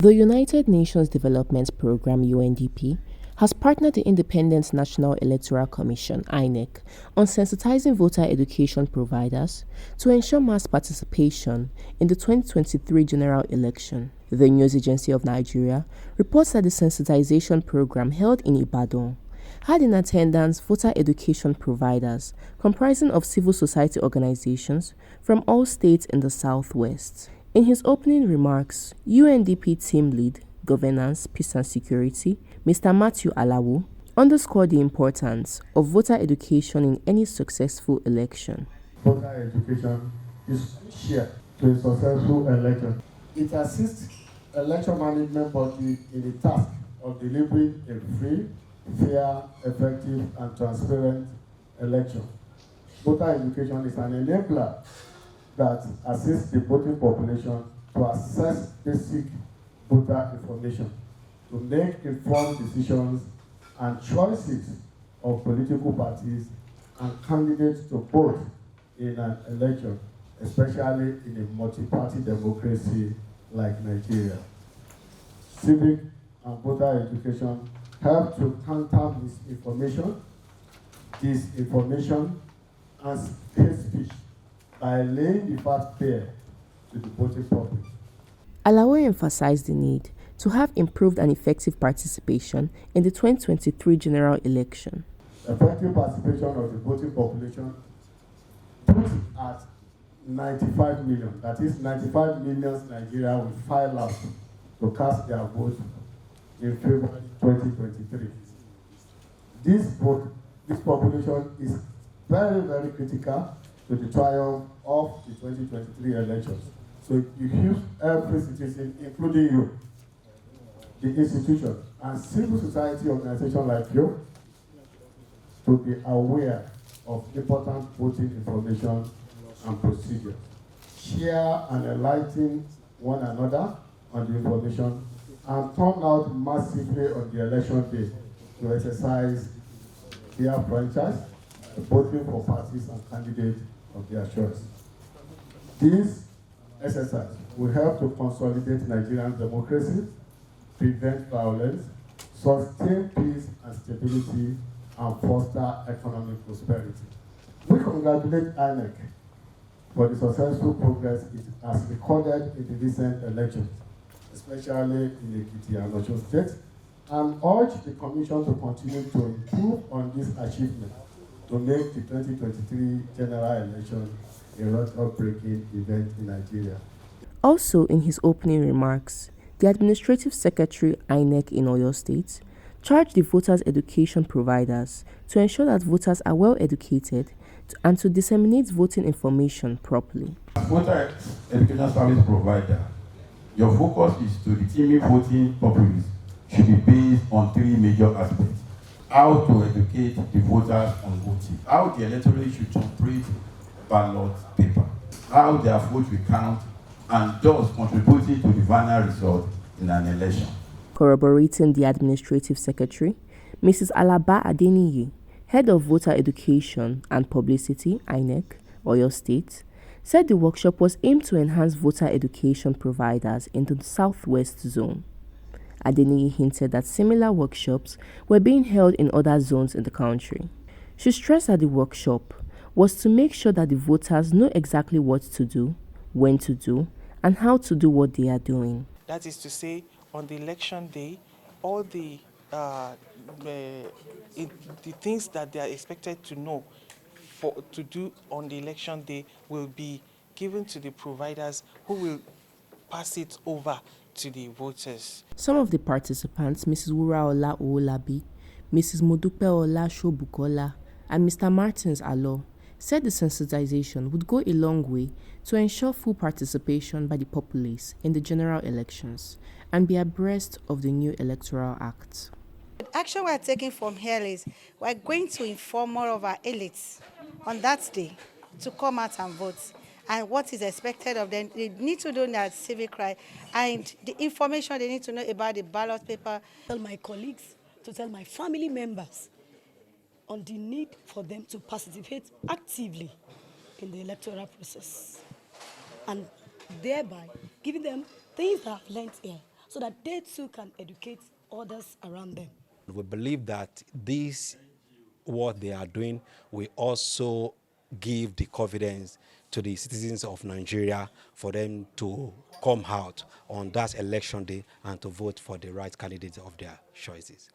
The United Nations Development Programme (UNDP) has partnered the Independent National Electoral Commission (INEC) on sensitizing voter education providers to ensure mass participation in the 2023 general election. The News Agency of Nigeria reports that the sensitization program held in Ibadan had in attendance voter education providers comprising of civil society organizations from all states in the Southwest. In his opening remarks, UNDP Team Lead, Governance, Peace and Security, Mr. Matthew Alawo, underscored the importance of voter education in any successful election. Voter education is crucial to a successful election. It assists election management body in the task of delivering a free, fair, effective and transparent election. Voter education is an enabler that assists the voting population to access basic voter information, to make informed decisions and choices of political parties and candidates to vote in an election, especially in a multi-party democracy like Nigeria. Civic and voter education help to counter misinformation, disinformation, and hate speech by laying the facts bare to the voting public. Alawo emphasized the need to have improved and effective participation in the 2023 general election. Effective participation of the voting population put at 95 million. That is 95 million Nigerians will file out to cast their vote in February 2023. This population is very, very critical to the triumph of the 2023 elections. So you use every citizen, including you, the institution, and civil society organization like you, to be aware of important voting information and procedures. Share and enlighten one another on the information and turn out massively on the election day to exercise their franchise, voting for parties and candidates of their choice. This exercise will help to consolidate Nigerian democracy, prevent violence, sustain peace and stability, and foster economic prosperity. We congratulate INEC for the successful progress it has recorded in the recent elections, especially in Onikate-Amosu state, and urge the Commission to continue to improve on this achievement to make the 2023 general election a record-breaking event in Nigeria. Also, in his opening remarks, the Administrative Secretary INEC in Oyo State charged the voters' education providers to ensure that voters are well educated and to disseminate voting information properly. As voter education service provider, your focus is to determine voting populace should be based on three major aspects: how to educate the voters on voting, how the electorate should operate ballot paper, how their vote will count, and thus contributing to the final result in an election. Corroborating the Administrative Secretary, Mrs. Alaba Adeniyi, Head of Voter Education and Publicity, INEC, Oyo State, said the workshop was aimed to enhance voter education providers in the Southwest Zone. Adeniyi hinted that similar workshops were being held in other zones in the country. She stressed that the workshop was to make sure that the voters know exactly what to do, when to do, and how to do what they are doing. That is to say, on the election day, all the things that they are expected to know to do on the election day will be given to the providers, who will pass it over to the voters. Some of the participants, Mrs. Wuraola Owolabi, Mrs. Modupeola Shobukola, and Mr. Martins Alo, said the sensitization would go a long way to ensure full participation by the populace in the general elections and be abreast of the new Electoral Act. The action we are taking from here is we are going to inform more of our elites on that day to come out and vote, and what is expected of them. They need to do their civic right, and the information they need to know about the ballot paper. Tell my colleagues, to tell my family members on the need for them to participate actively in the electoral process, and thereby giving them things that I've learned here so that they too can educate others around them. We believe that this, what they are doing, will also give the confidence to the citizens of Nigeria for them to come out on that election day and to vote for the right candidate of their choices.